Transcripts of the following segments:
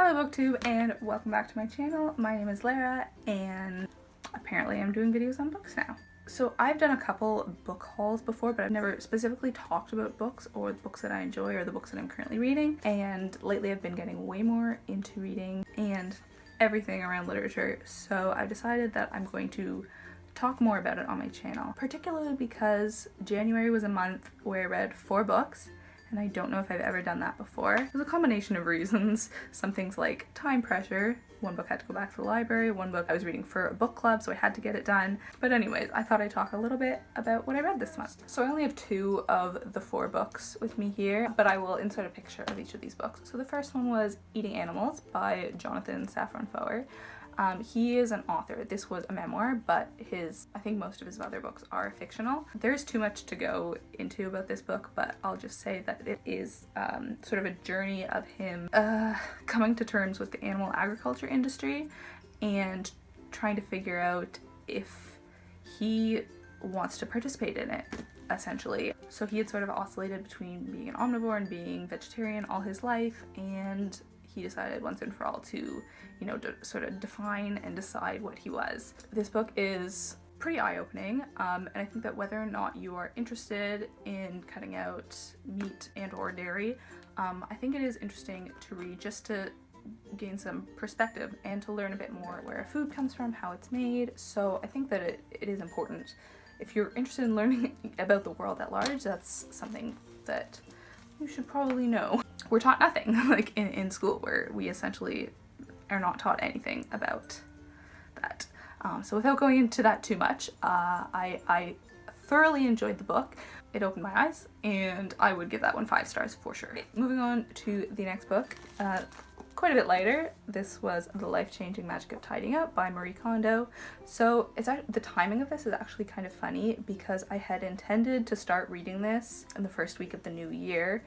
Hello BookTube and welcome back to my channel. My name is Lara and apparently I'm doing videos on books now. So I've done a couple book hauls before, but I've never specifically talked about books or the books that I enjoy or the books that I'm currently reading. And lately I've been getting way more into reading and everything around literature. So I've decided that I'm going to talk more about it on my channel, particularly because January was a month where I read 4 books. And I don't know if I've ever done that before. It was a combination of reasons. Some things like time pressure. One book I had to go back to the library. One book I was reading for a book club, so I had to get it done. But anyways, I thought I'd talk a little bit about what I read this month. So I only have 2 of the 4 books with me here, but I will insert a picture of each of these books. So the first one was Eating Animals by Jonathon Saffron Foer. He is an author. This was a memoir, but I think most of his other books are fictional. There's too much to go into about this book, but I'll just say that it is sort of a journey of him coming to terms with the animal agriculture industry and trying to figure out if he wants to participate in it, essentially. So he had sort of oscillated between being an omnivore and being vegetarian all his life, and he decided once and for all to, sort of define and decide what he was. This book is pretty eye-opening, and I think that whether or not you are interested in cutting out meat and or dairy, I think it is interesting to read just to gain some perspective and to learn a bit more where food comes from, how it's made. So I think that it is important. If you're interested in learning about the world at large, that's something that you should probably know. We're taught nothing, like in school, where we essentially are not taught anything about that. So without going into that too much, I thoroughly enjoyed the book. It opened my eyes, and I would give that one 5 stars for sure. Moving on to the next book, quite a bit lighter. This was The Life-Changing Magic of Tidying Up by Kondo. So the timing of this is actually kind of funny because I had intended to start reading this in the first week of the new year,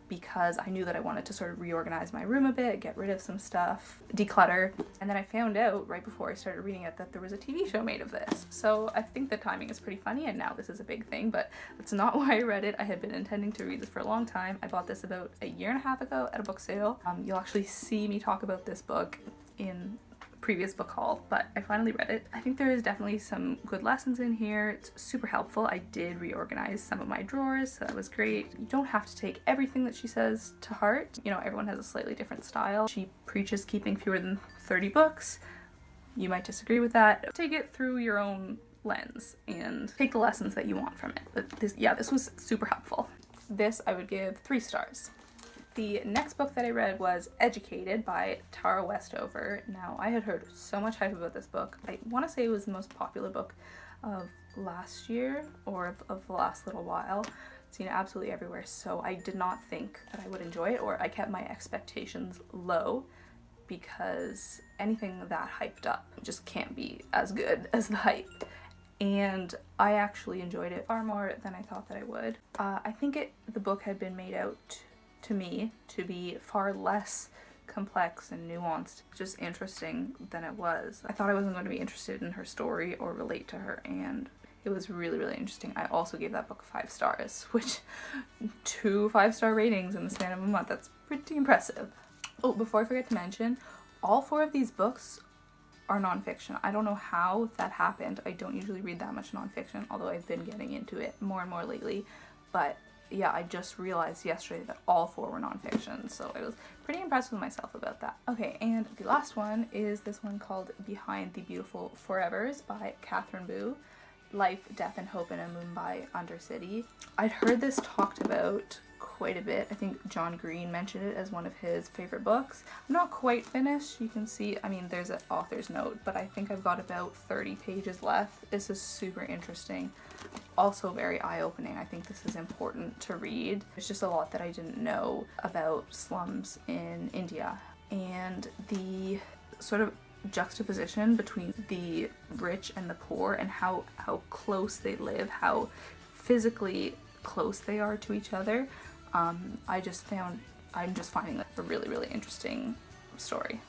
because I knew that I wanted to sort of reorganize my room a bit, get rid of some stuff, declutter. And then I found out right before I started reading it that there was a TV show made of this. So I think the timing is pretty funny, and now this is a big thing, but that's not why I read it. I had been intending to read this for a long time. I bought this about a year and a half ago at a book sale. You'll actually see me talk about this book in previous book haul, but I finally read it. I think there is definitely some good lessons in here. It's super helpful. I did reorganize some of my drawers, so that was great. You don't have to take everything that she says to heart. Everyone has a slightly different style. She preaches keeping fewer than 30 books. You might disagree with that. Take it through your own lens and take the lessons that you want from it. But this was super helpful. This I would give 3 stars. The next book that I read was Educated by Westover. Now, I had heard so much hype about this book. I want to say it was the most popular book of last year or of the last little while. I've seen it absolutely everywhere, so I did not think that I would enjoy it, or I kept my expectations low because anything that hyped up just can't be as good as the hype. And I actually enjoyed it far more than I thought that I would. I think the book had been made out to me to be far less complex and nuanced, just interesting than it was. I thought I wasn't going to be interested in her story or relate to her, and it was really, really interesting. I also gave that book 5 stars, which 2 5-star ratings in the span of a month. That's pretty impressive. Oh, before I forget to mention, all 4 of these books are nonfiction. I don't know how that happened. I don't usually read that much nonfiction, although I've been getting into it more and more lately, but yeah, I just realized yesterday that all 4 were nonfiction, so I was pretty impressed with myself about that. Okay, and the last one is this one called Behind the Beautiful Forevers by Katherine. Life, Death, and Hope in a Mumbai Undercity. I'd heard this talked about quite a bit. I think John Green mentioned it as one of his favorite books. I'm not quite finished. You can see, there's an author's note, but I think I've got about 30 pages left. This is super interesting. Also very eye-opening. I think this is important to read. There's just a lot that I didn't know about slums in India, and the sort of juxtaposition between the rich and the poor and how close they live, how physically close they are to each other. I'm just finding that a really, really interesting story.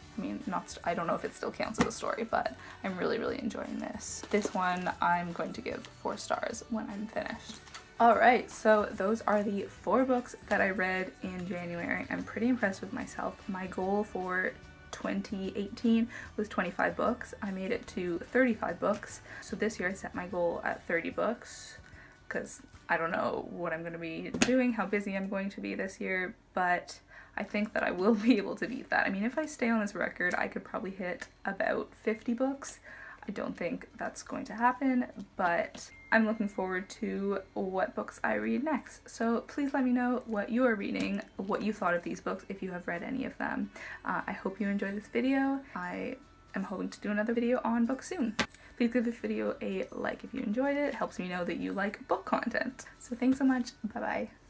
I don't know if it still counts as a story, but I'm really, really enjoying this. This one I'm going to give 4 stars when I'm finished. Alright, so those are the 4 books that I read in January. I'm pretty impressed with myself. My goal for 2018 was 25 books. I made it to 35 books. So this year I set my goal at 30 books because I don't know what I'm going to be doing, how busy I'm going to be this year, but I think that I will be able to beat that. I mean, if I stay on this record, I could probably hit about 50 books. I don't think that's going to happen, but I'm looking forward to what books I read next. So please let me know what you are reading, what you thought of these books, if you have read any of them. I hope you enjoyed this video. I am hoping to do another video on books soon. Please give this video a like if you enjoyed it. It helps me know that you like book content. So thanks so much. Bye bye.